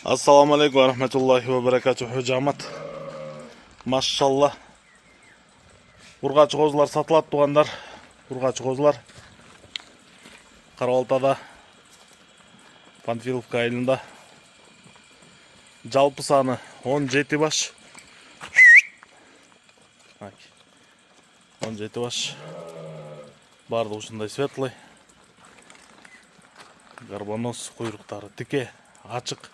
Assalamu alaikum ve rahmetullahi ve berekatuhu camat. Maşallah. Urgaçı kozular satılат tuğanlar. Urgaçı kozular. Karabaltada, Panfilovka ayылында. Жалпы саны 17 баш. 17 баш. Барды ушундай светлый. Горбонос куйруктары тике, ачык.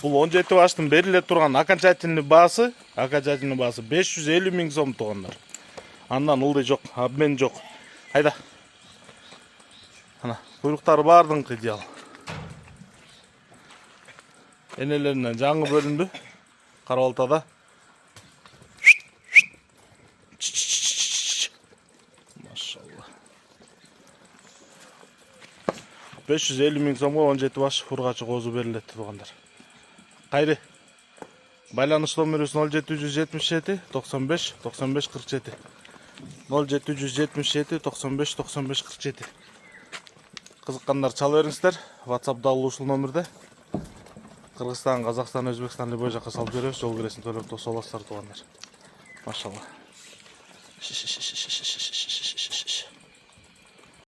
Бул 17 баштын бериле турган окончательный баасы 550 миң сом тугандар. Андан ылдый жок, обмен жок. Айда. Ана, куйруктары бардыңкы идеал. Энелеринен жаңы бөлүндү. Карабалтада. Машалла. 550 миң сомго 17 баш ургачы козу берилет тугандар. Кайры. Байланыш номерибиз 0777 95 95 47. 0777 95 95 47. Кызыккандар чала бериңиздер. WhatsApp'da ушул номерде. Кыргызстан, Казакстан, Өзбекстан любой жака салып беребиз. Жол киресин төлөп тосо аласыздар тугандар. Машалла.